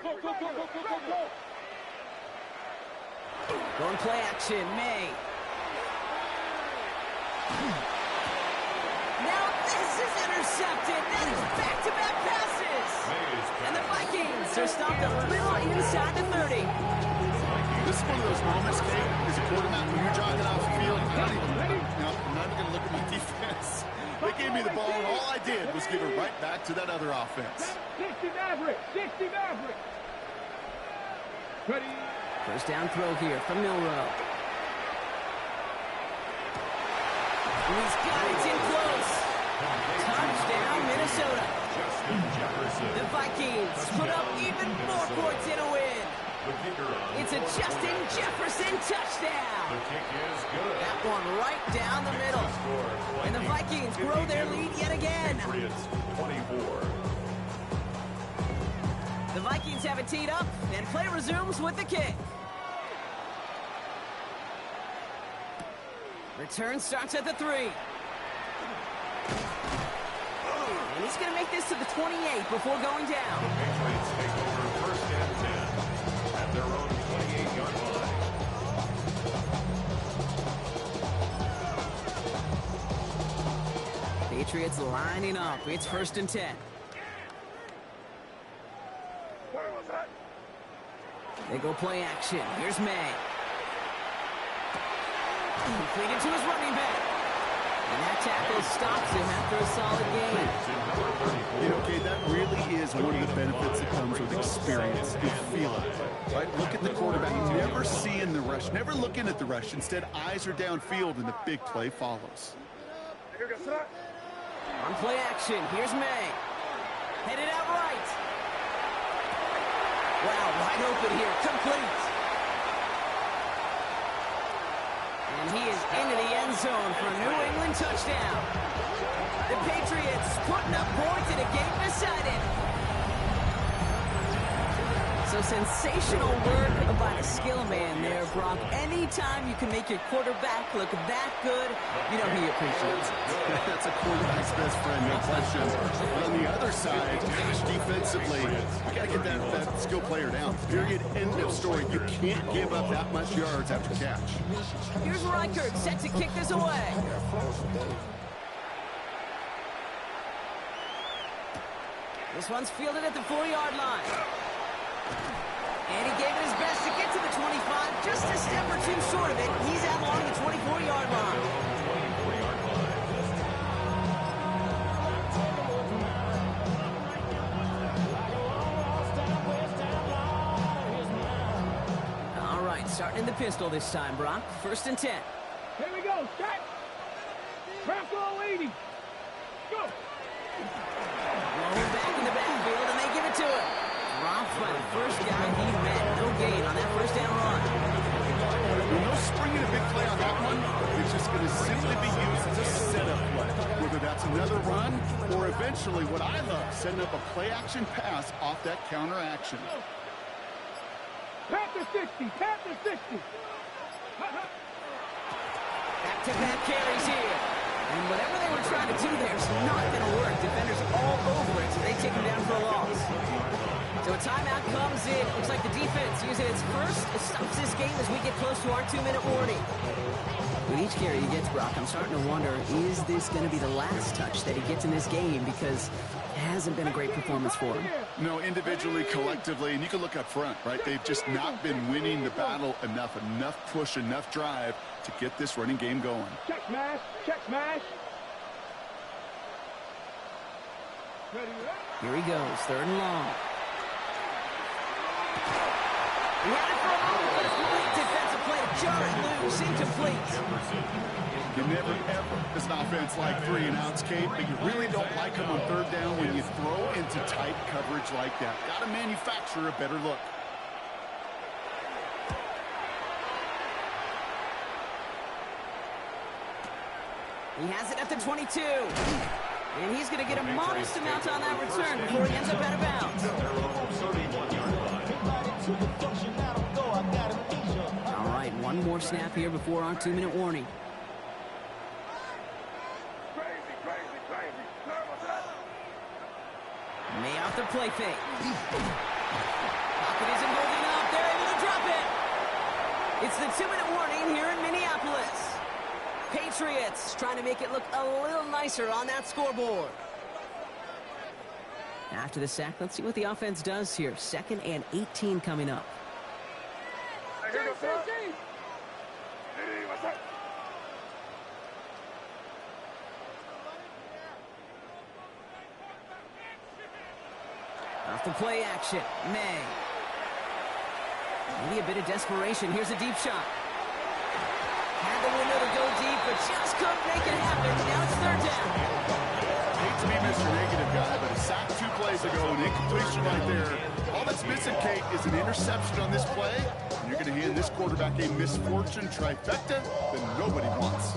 Go, go, go, go, go, go, go.
Going play action, May. Now this is intercepted. That is back-to-back passes. And the Vikings are stopped a little inside the 30.
This is one of those moments, Kate, as a quarterback when you're jogging off the field. I'm not even going to look at my defense. They gave me the ball, and all I did was give it right back to that other offense.
60 Maverick, 60 Maverick. Ready?
First down throw here from Milroe. And he's got it in close.
Justin Jefferson.
The Vikings put up even more points in a win.
The kicker on
It's a Justin Jefferson touchdown.
The kick is good.
That one right down the middle. And the Vikings grow their lead yet again.
Patriots 24.
The Vikings have it teed up, and play resumes with the kick. Return starts at the 3. And he's going to make this to the 28 before going down.
The Patriots take over first and 10 at their own 28-yard line.
Patriots lining up. It's first and 10. They go play action. Here's May. Completed to his running back. And that tackle stops him after a solid gain.
You know, Kate, that really is one of the benefits that comes with experience. You feel it, right? Look at the quarterback. Never seeing the rush, never looking at the rush. Instead, eyes are downfield, and the big play follows.
On play action, here's May. Headed out right. Wow, wide open here, complete. And he is into the end zone for a New England touchdown. The Patriots putting up points in a game decided. So sensational work by the skill man there, Brock. Anytime you can make your quarterback look that good, you know he appreciates it.
That's a quarterback's best friend, no question. But on the other side, gosh, defensively, you got to get that skill player down. Period. End of story. You can't give up that much yards after catch.
Here's Reichert set to kick this away. This one's fielded at the 4-yard line. And he gave it his best to get to the 25, just a step or two short of it. He's out along the 24-yard line.
24-yard line.
All right, starting in the pistol this time, Brock. First and 10.
Here we go. Set. Craft all 80. Go.
Rolling back in the backfield, and they give it to him. Dropped by the first guy he met. No gain on that first down run.
No springing a big play on that one. It's just going to simply be used as a setup play. Whether that's another run or eventually what I love, setting up a play-action pass off that counter action.
Panther 60. Panther 60.
Back-to-back carries here. And whatever they were trying to do there is not going to work. Defenders all over it, so they take him down for a loss. So a timeout comes in. Looks like the defense using its first. It stops this game as we get close to our 2-minute warning. With each carry he gets, Brock, I'm starting to wonder, is this going to be the last touch that he gets in this game? Because it hasn't been a great performance for him.
No, individually, collectively, and you can look up front, right? They've just not been winning the battle enough push, enough drive to get this running game going.
Check smash. Check smash.
Here he goes, 3rd and long. He had it for a moment, but a great defensive play to jar it loose, incomplete.
You never, ever, as an offense like 3 and outs, Kate, but you really don't like them on 3rd down when you throw into tight coverage like that. Got to manufacture a better look.
He has it at the 22. And he's going to get a modest amount on that return before he ends up out of bounds. All right, one more snap here before our 2-minute warning. May out the play fake. Pocket isn't holding up. They're able to drop it. It's the 2-minute warning here in Minneapolis. Patriots trying to make it look a little nicer on that scoreboard. After the sack, let's see what the offense does here. 2nd and 18 coming up. Off the play action, May. Maybe a bit of desperation. Here's a deep shot. Had the window to go deep, but just couldn't make it happen. Now it's 3rd down.
Hate to be Mr. Negative guy, but a sack 2 plays ago, an incompletion right there. All that's missing, Kate, is an interception on this play. And you're going to hand this quarterback a misfortune trifecta that nobody wants.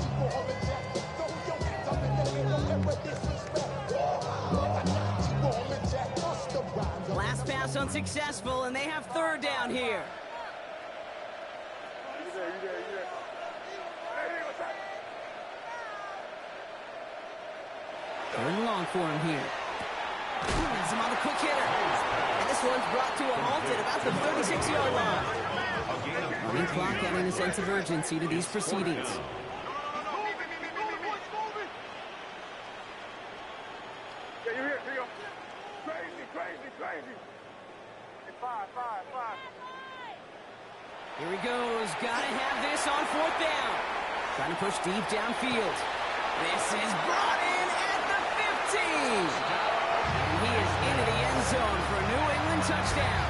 Last pass unsuccessful, and they have third down here. Third and long for him here. Has him on the quick hitter. And this one's brought to a halt at about the 36-yard line. Running clock adding a sense of urgency to these proceedings.
Yeah, you're here, Theo. Crazy, crazy, crazy. Hey, five.
Here he goes. Gotta have this on fourth down. Trying to push deep downfield. This is brought in at the 15. And he is into the end zone for a New England touchdown.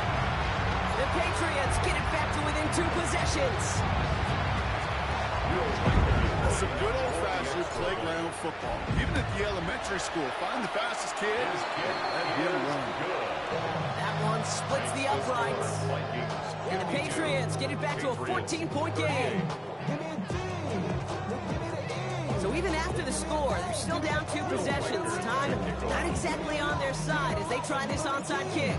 The Patriots get it back to within 2 possessions.
Some good old-fashioned playground football. Even at the elementary school, find the fastest kid and get him run.
That one splits the uprights. And the Patriots get it back to a 14-point game. So even after the score, they're still down 2 possessions. Time not exactly on their side as they try this onside kick.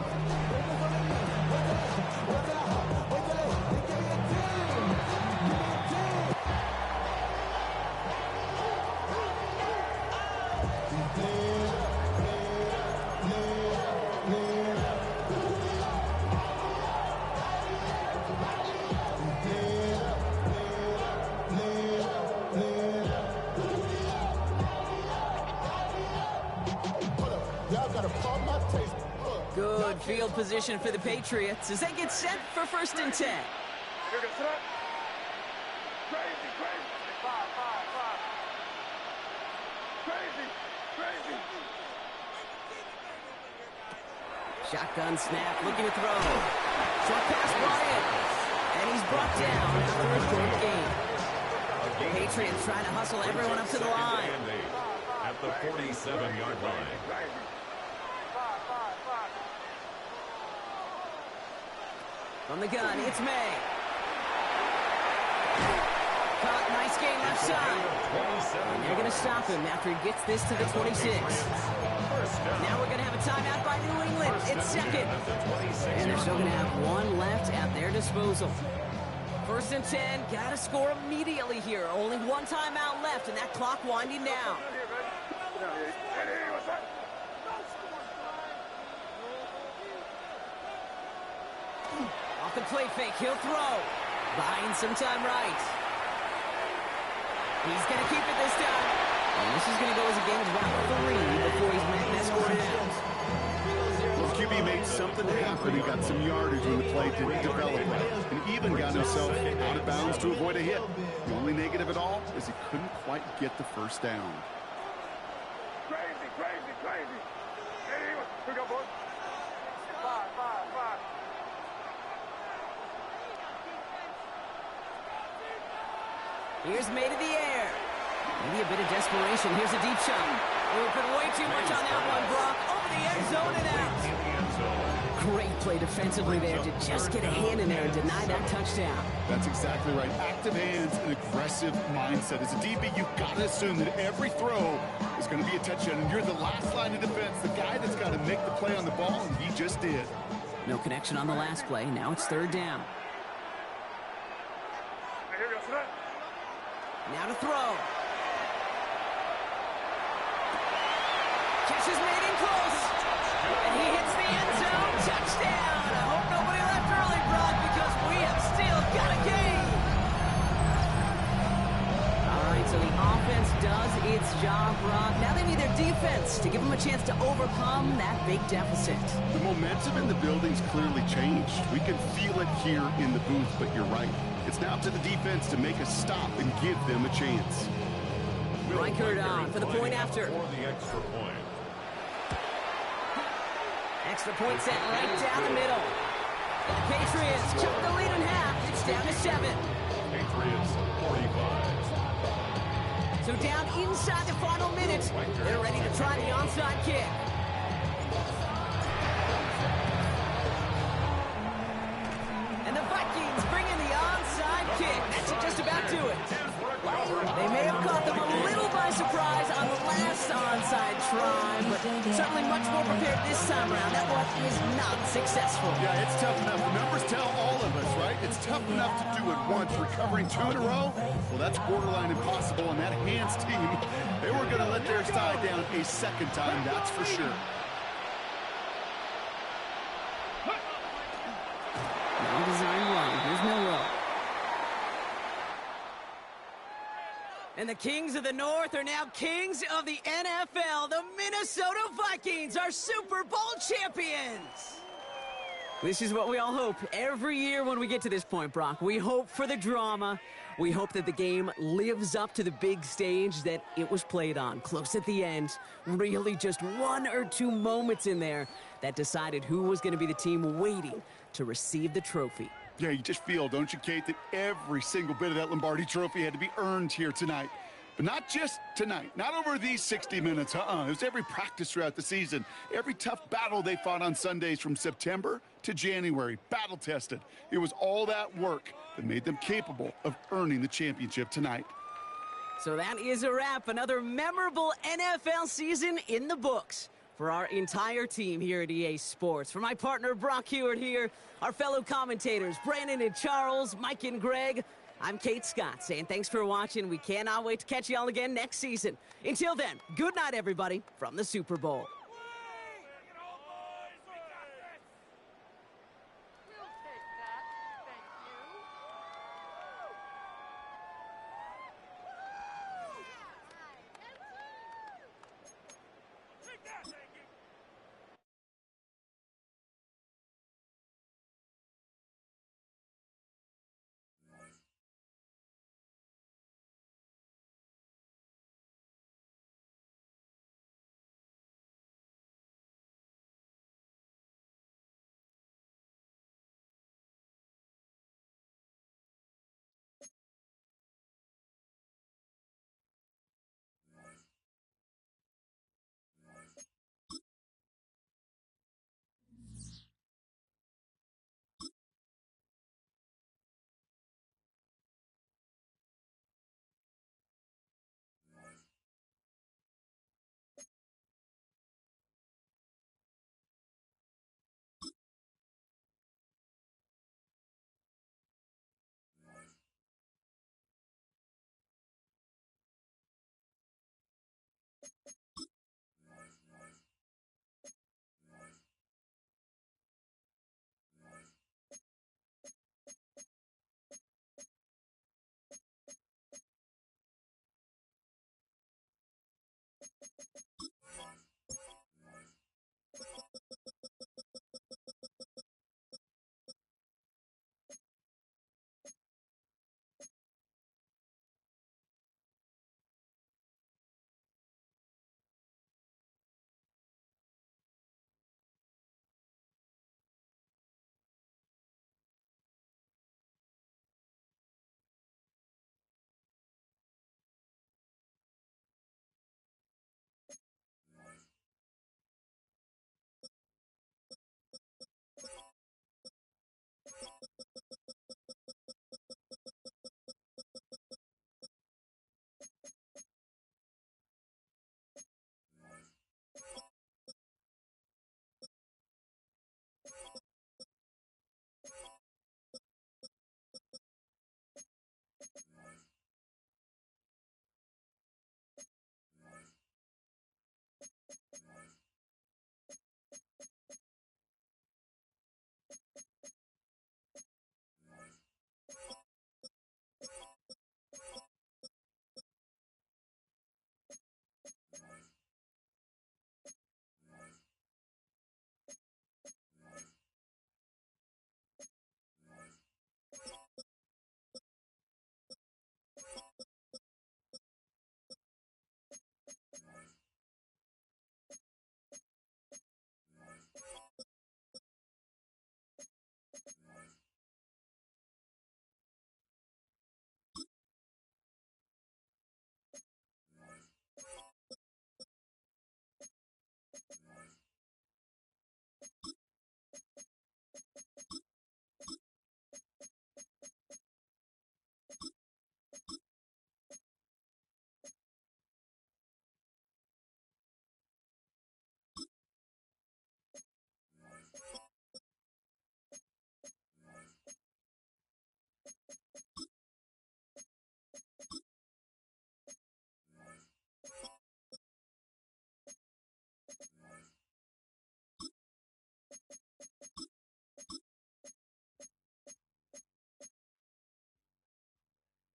Good field position for the Patriots as they get set for 1st and 10.
Here goes up. Crazy, crazy. Hey, five. Crazy.
Shotgun snap, looking to throw. Short pass brought in. And he's brought down after a short game. The Patriots trying to hustle everyone up to the line.
At the 47-yard line.
From the gun, it's May. Caught, nice game left side. And they're going to stop him after he gets this to the 26. Now we're going to have a timeout by New England. It's second. And they're still going to have 1 left at their disposal. 1st and 10, got to score immediately here. Only 1 timeout left, and that clock winding down. Off the play fake, he'll throw. Buying some time right. He's going to keep it this time. And this is going to go as a game of about 3 before he's escorted out.
Well, QB made something happen. He got some yardage when the play didn't develop right. And even got himself out of bounds to avoid a hit. The only negative at all is he couldn't quite get the 1st down.
Crazy. Hey, here we go, boys. Five.
Here's May to the air. Maybe a bit of desperation. Here's a deep shot. We put way too much on that one, Brock. Over the end zone and out. Great play defensively there to just get a hand in there and deny that touchdown.
That's exactly right. Active hands and aggressive mindset. As a DB, you've got to assume that every throw is going to be a touchdown. And you're the last line of defense, the guy that's got to make the play on the ball, and he just did.
No connection on the last play. Now it's 3rd down.
Hey, here we go,
Now to throw. Catch is made in close. And he hits the end zone. Touchdown. I hope nobody left early, Brock, because we have still got a game. All right, so the offense does its job, Brock. Now they need their defense to give them a chance to overcome that big deficit.
The momentum in the building's clearly changed. We can feel it here in the booth, but you're right. It's now up to the defense to make a stop and give them a chance.
Reichert on for the point after.
For the extra point.
Extra point set right down the middle. And the Patriots cut the lead in half. It's down to 7.
Patriots 45.
So down inside the final minutes, they're ready to try the onside kick. And the Vikings bring in the onside kick. That should just about do it. They may have caught them a little by surprise on the last onside try, but certainly much more prepared this time around. That one is not successful.
Yeah, it's tough enough. The numbers tell all of us, right? It's tough enough to do it once. Recovering 2 in a row, well, that's borderline impossible. And that Hands team, they were going to let their side down a second time, that's for sure.
Now design one. Here's Milroe. And the Kings of the North are now Kings of the NFL. The Minnesota Vikings are Super Bowl champions. This is what we all hope every year when we get to this point, Brock. We hope for the drama. We hope that the game lives up to the big stage that it was played on. Close at the end. Really just 1 or 2 moments in there that decided who was going to be the team waiting to receive the trophy.
Yeah, you just feel, don't you, Kate, that every single bit of that Lombardi trophy had to be earned here tonight. But not just tonight, not over these 60 minutes, It was every practice throughout the season, every tough battle they fought on Sundays from September to January, battle-tested. It was all that work that made them capable of earning the championship tonight.
So that is a wrap. Another memorable NFL season in the books for our entire team here at EA Sports. For my partner, Brock Huard here, our fellow commentators, Brandon and Charles, Mike and Greg, I'm Kate Scott saying thanks for watching. We cannot wait to catch y'all again next season. Until then, good night, everybody, from the Super Bowl.